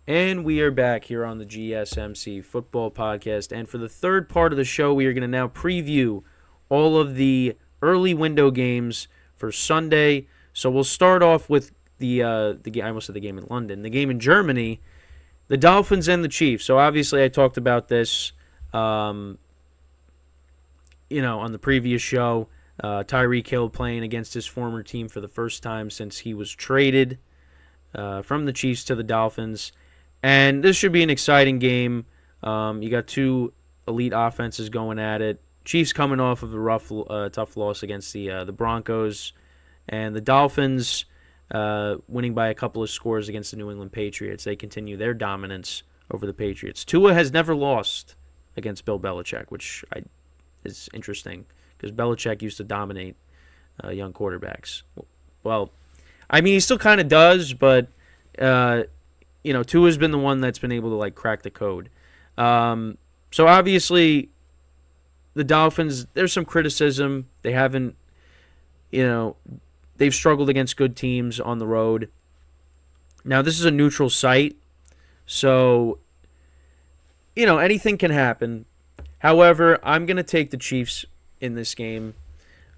And we are back here on the GSMC Football Podcast. And for the third part of the show, we are going to now preview all of the early window games for Sunday. So we'll start off with the I almost said the game in London, the game in Germany, the Dolphins and the Chiefs. So obviously, I talked about this, on the previous show. Tyreek Hill playing against his former team for the first time since he was traded from the Chiefs to the Dolphins. And this should be an exciting game. You got two elite offenses going at it. Chiefs coming off of a tough loss against the Broncos, and the Dolphins winning by a couple of scores against the New England Patriots. They continue their dominance over the Patriots. Tua has never lost against Bill Belichick, which is interesting because Belichick used to dominate young quarterbacks. Well, I mean, he still kind of does, but Tua's been the one that's been able to crack the code. So obviously, the Dolphins, there's some criticism. They haven't, they've struggled against good teams on the road. Now, this is a neutral site, so, anything can happen. However, I'm going to take the Chiefs in this game.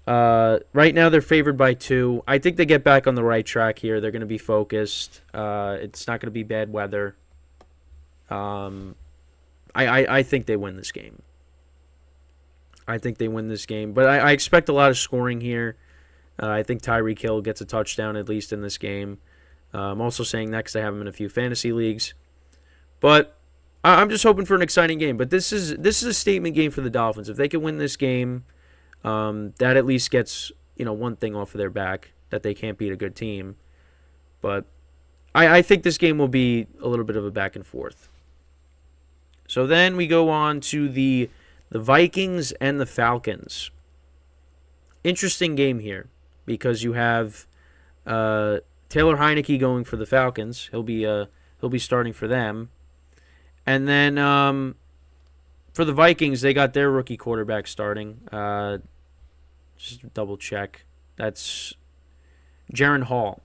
Right now, they're favored by 2. I think they get back on the right track here. They're going to be focused. It's not going to be bad weather. I think they win this game. But I expect a lot of scoring here. I think Tyreek Hill gets a touchdown at least in this game. I'm also saying that because I have him in a few fantasy leagues. But I'm just hoping for an exciting game. But this is a statement game for the Dolphins. If they can win this game, that at least gets one thing off of their back, that they can't beat a good team. But I think this game will be a little bit of a back and forth. So then we go on to the Vikings and the Falcons. Interesting game here because you have Taylor Heineke going for the Falcons. He'll be starting for them. And then for the Vikings, they got their rookie quarterback starting. Just double check. That's Jaron Hall.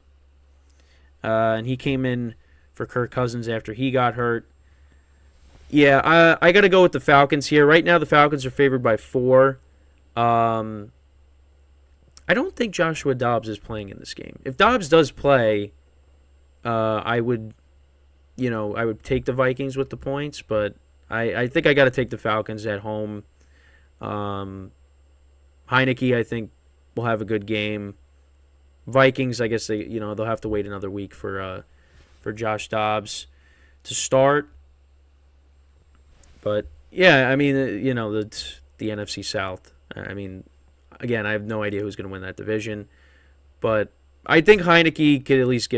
And he came in for Kirk Cousins after he got hurt. Yeah, I got to go with the Falcons here. Right now, the Falcons are favored by 4. I don't think Joshua Dobbs is playing in this game. If Dobbs does play, I would take the Vikings with the points, but I think I got to take the Falcons at home. Heineke, I think, will have a good game. Vikings, I guess they'll have to wait another week for Josh Dobbs to start. But yeah, I mean, the NFC South. I mean, again, I have no idea who's going to win that division, but I think Heineke could at least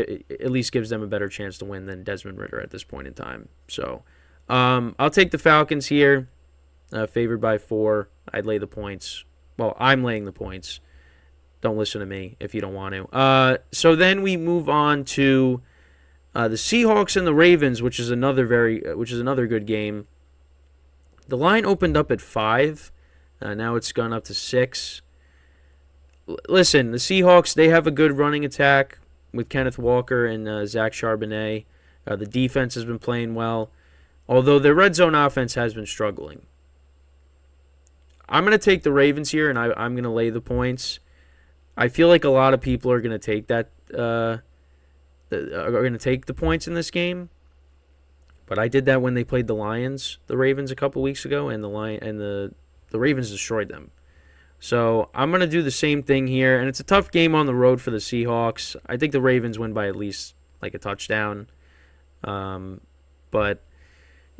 gives them a better chance to win than Desmond Ridder at this point in time. So I'll take the Falcons here, favored by 4. I'd lay the points. Well, I'm laying the points. Don't listen to me if you don't want to. So then we move on to the Seahawks and the Ravens, which is another good game. The line opened up at 5. Now it's gone up to 6. Listen, the Seahawks, they have a good running attack with Kenneth Walker and Zach Charbonnet. The defense has been playing well, although their red zone offense has been struggling. I'm going to take the Ravens here, and I'm going to lay the points. I feel like a lot of people are going to take are going to take the points in this game. But I did that when they played the Ravens a couple weeks ago, and the Ravens destroyed them. So I'm going to do the same thing here, and it's a tough game on the road for the Seahawks. I think the Ravens win by at least a touchdown. But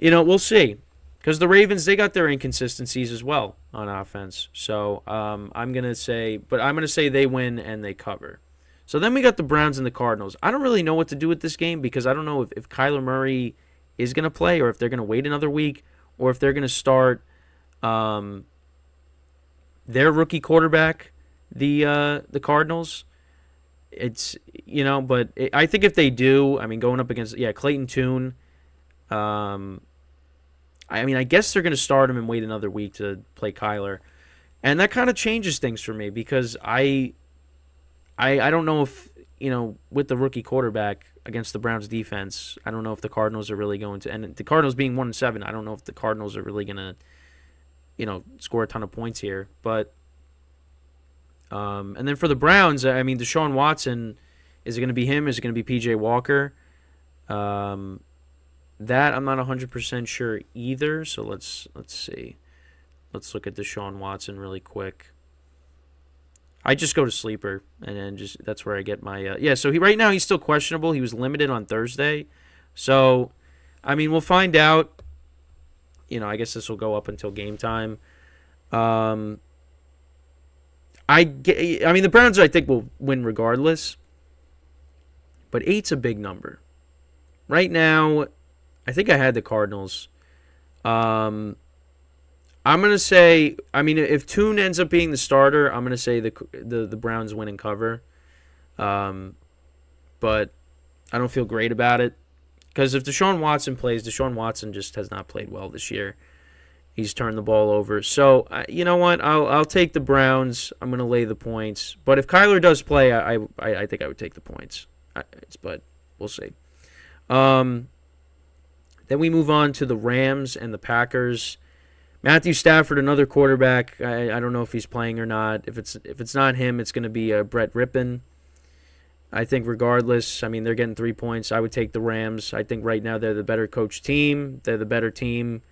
we'll see, because the Ravens, they got their inconsistencies as well on offense. So I'm going to say they win and they cover. So then we got the Browns and the Cardinals. I don't really know what to do with this game because I don't know if Kyler Murray is going to play, or if they're going to wait another week, or if they're going to start their rookie quarterback, the Cardinals. It's I think if they do, I mean, going up against Clayton Tune, I guess they're going to start him and wait another week to play Kyler, and that kind of changes things for me because I don't know if with the rookie quarterback against the Browns defense, I don't know if the Cardinals are really going to, and the Cardinals being 1-7, I don't know if the Cardinals are really going to, score a ton of points here. But, and then for the Browns, I mean, Deshaun Watson, is it going to be him? Is it going to be P.J. Walker? That I'm not 100% sure either. So let's see. Let's look at Deshaun Watson really quick. I just go to sleeper, and then that's where I get my So right now he's still questionable. He was limited on Thursday, so I mean we'll find out. I guess this will go up until game time. I mean the Browns I think will win regardless, but 8's a big number. Right now, I think I had the Cardinals. I'm going to say, I mean, if Tune ends up being the starter, I'm going to say the Browns win and cover. But I don't feel great about it. Because if Deshaun Watson plays, Deshaun Watson just has not played well this year. He's turned the ball over. So, you know what? I'll take the Browns. I'm going to lay the points. But if Kyler does play, I think I would take the points. But we'll see. Then we move on to the Rams and the Packers. Matthew Stafford, another quarterback. I don't know if he's playing or not. If it's not him, it's going to be Brett Rippon. I think regardless, I mean, they're getting 3 points. I would take the Rams. I think right now they're the better coached team. They're the better team.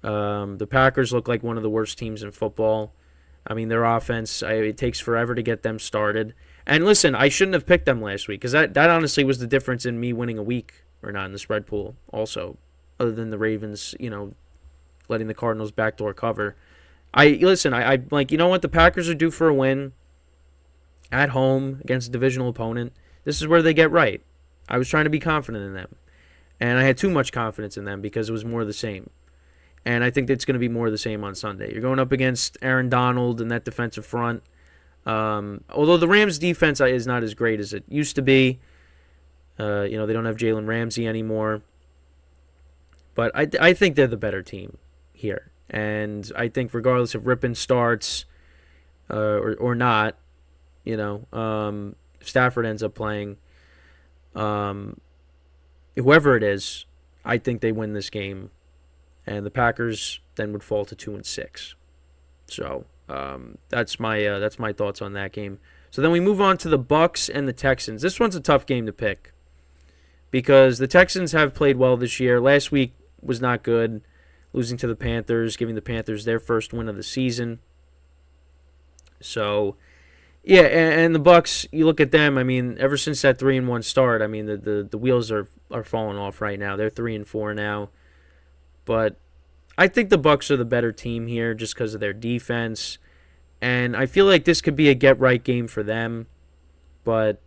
The Packers look like one of the worst teams in football. I mean, their offense, it takes forever to get them started. And listen, I shouldn't have picked them last week because that honestly was the difference in me winning a week or not in the spread pool also, other than the Ravens, letting the Cardinals backdoor cover. I like, you know what? The Packers are due for a win at home against a divisional opponent. This is where they get right. I was trying to be confident in them. And I had too much confidence in them because it was more of the same. And I think it's going to be more of the same on Sunday. You're going up against Aaron Donald and that defensive front. Although the Rams' defense is not as great as it used to be. They don't have Jalen Ramsey anymore. But I think they're the better team here. And I think regardless if Rippon starts or not, if Stafford ends up playing, whoever it is, I think they win this game. And the Packers then would fall to 2-6. So that's my thoughts on that game. So then we move on to the Bucks and the Texans. This one's a tough game to pick because the Texans have played well this year. Last week was not good, losing to the Panthers, giving the Panthers their first win of the season. So, yeah, and the Bucks, you look at them, I mean, ever since that 3-1 start, I mean, the wheels are falling off right now. They're 3-4 now. But I think the Bucks are the better team here just because of their defense. And I feel like this could be a get-right game for them. But,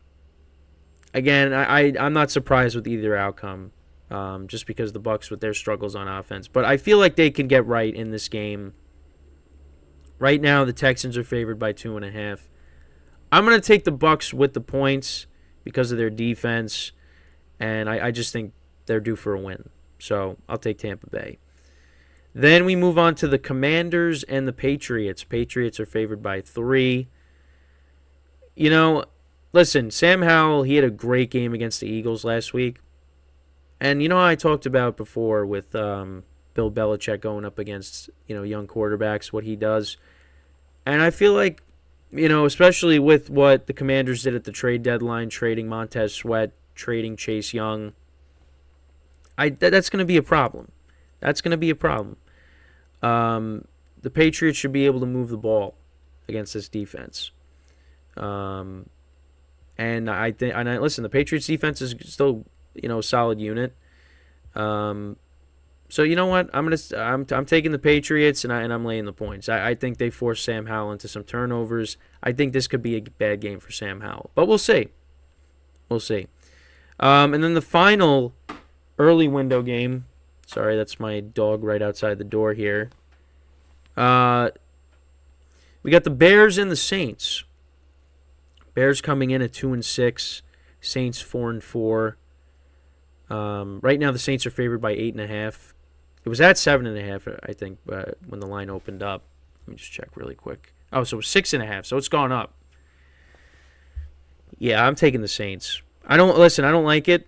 again, I'm not surprised with either outcome. Just because the Bucks with their struggles on offense. But I feel like they can get right in this game. Right now, the Texans are favored by 2.5. I'm going to take the Bucks with the points because of their defense. And I just think they're due for a win. So I'll take Tampa Bay. Then we move on to the Commanders and the Patriots. Patriots are favored by 3. Listen, Sam Howell, he had a great game against the Eagles last week. And I talked about before with Bill Belichick going up against, young quarterbacks, what he does. And I feel like, especially with what the Commanders did at the trade deadline, trading Montez Sweat, trading Chase Young, that's going to be a problem. That's going to be a problem. The Patriots should be able to move the ball against this defense. And listen, the Patriots defense is still, a solid unit. So you know what? I'm taking the Patriots and I'm laying the points. I think they force Sam Howell into some turnovers. I think this could be a bad game for Sam Howell, but we'll see. We'll see. And then the final early window game. Sorry, that's my dog right outside the door here. We got the Bears and the Saints. Bears coming in at 2-6. Saints 4-4. Right now the Saints are favored by 8.5. It was at 7.5, I think, when the line opened up. Let me just check really quick. Oh, so it was 6.5. So it's gone up. Yeah, I'm taking the Saints. I don't like it.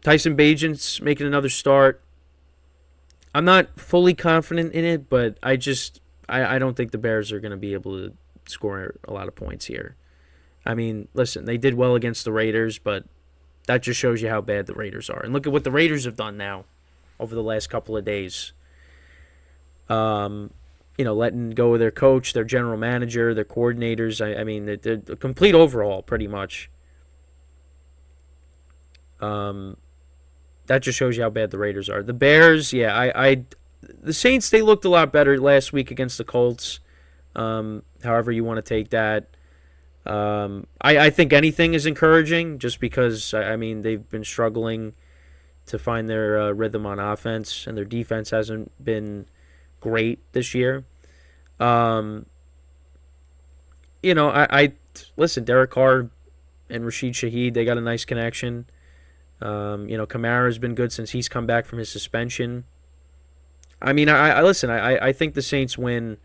Tyson Bagent's making another start. I'm not fully confident in it, but I don't think the Bears are going to be able to score a lot of points here. I mean, listen, they did well against the Raiders, but that just shows you how bad the Raiders are. And look at what the Raiders have done now over the last couple of days. Letting go of their coach, their general manager, their coordinators. I mean, they're a complete overhaul, pretty much. That just shows you how bad the Raiders are. The Bears, yeah, the Saints, they looked a lot better last week against the Colts. However you want to take that. I think anything is encouraging just because, I mean, they've been struggling to find their rhythm on offense, and their defense hasn't been great this year. Listen, Derek Carr and Rashid Shaheed, they got a nice connection. Kamara's been good since he's come back from his suspension. I mean, I think the Saints win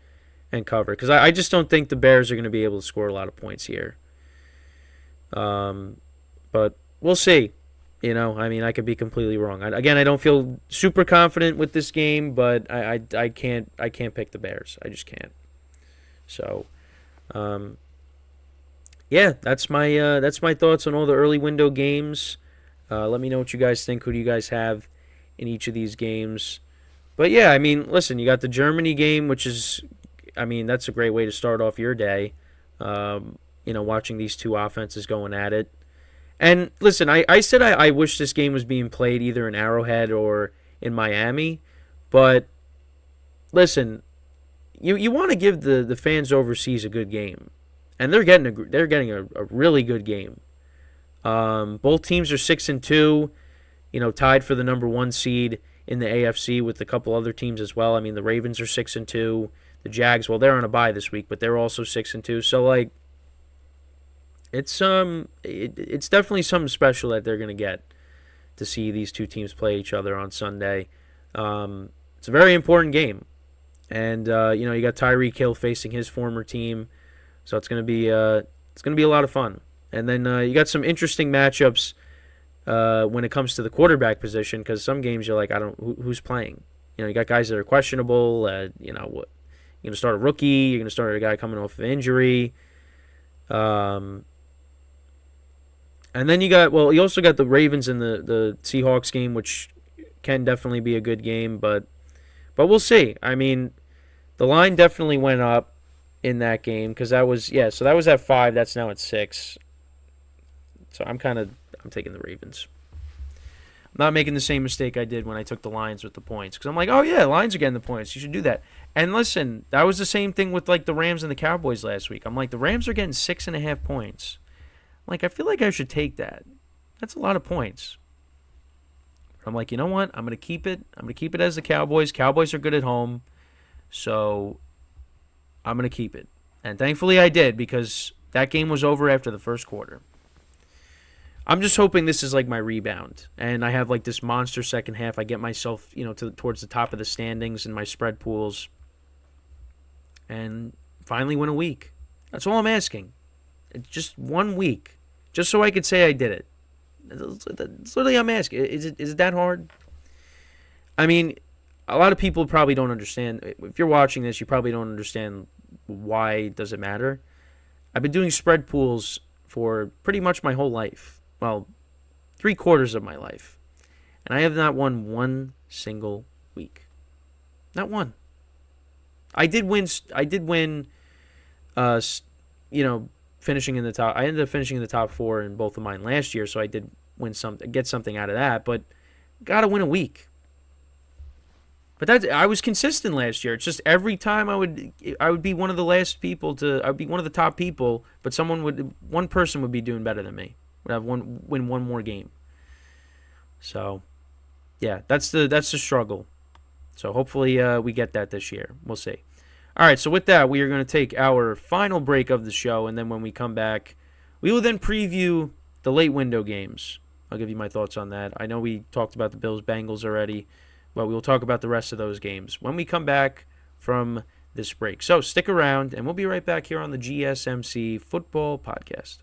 and cover because I just don't think the Bears are going to be able to score a lot of points here. But we'll see. I could be completely wrong. I don't feel super confident with this game, but I can't pick the Bears. I just can't. So, that's my thoughts on all the early window games. Let me know what you guys think. Who do you guys have in each of these games? But yeah, I mean, listen, you got the Germany game, which is, I mean, that's a great way to start off your day. Watching these two offenses going at it. And listen, I said I wish this game was being played either in Arrowhead or in Miami, but listen, you want to give the fans overseas a good game, and they're getting a really good game. Both teams are 6-2, tied for the number 1 seed in the AFC with a couple other teams as well. I mean, the Ravens are 6-2, the Jags, well, they're on a bye this week, but they're also 6-2. So like, it's definitely something special that they're gonna get to see these two teams play each other on Sunday. It's a very important game, and you got Tyreek Hill facing his former team, so it's gonna be a lot of fun. And then you got some interesting matchups when it comes to the quarterback position, because some games you're like, who's playing? You got guys that are questionable. What you're gonna start a rookie? You're gonna start a guy coming off of injury. And then you also got the Ravens and the Seahawks game, which can definitely be a good game, but we'll see. I mean, the line definitely went up in that game because that was at 5. That's now at 6. So I'm taking the Ravens. I'm not making the same mistake I did when I took the Lions with the points, because I'm like, oh yeah, Lions are getting the points. You should do that. And listen, that was the same thing with like the Rams and the Cowboys last week. I'm like, the Rams are getting 6.5 points. Like, I feel like I should take that. That's a lot of points. I'm like, you know what? I'm going to keep it. I'm going to keep it as the Cowboys. Cowboys are good at home. So I'm going to keep it. And thankfully I did, because that game was over after the first quarter. I'm just hoping this is like my rebound, and I have like this monster second half. I get myself, towards the top of the standings in my spread pools, and finally win a week. That's all I'm asking. It's just 1 week, just so I could say I did it. That's literally I'm asking. Is it that hard? I mean, a lot of people probably don't understand. If you're watching this, you probably don't understand why does it matter. I've been doing spread pools for pretty much my whole life. Well, 3/4 of my life. And I have not won one single week. Not one. I did win, finishing in the top. I ended up finishing in the top 4 in both of mine last year, so I did get something out of that, but got to win a week. But I was consistent last year. It's just every time I would be one of the last people I'd be one of the top people, but one person would be doing better than me. Would have win one more game. So, yeah, that's the struggle. So hopefully we get that this year. We'll see. All right, so with that, we are going to take our final break of the show, and then when we come back, we will then preview the late window games. I'll give you my thoughts on that. I know we talked about the Bills-Bengals already, but we will talk about the rest of those games when we come back from this break. So stick around, and we'll be right back here on the GSMC Football Podcast.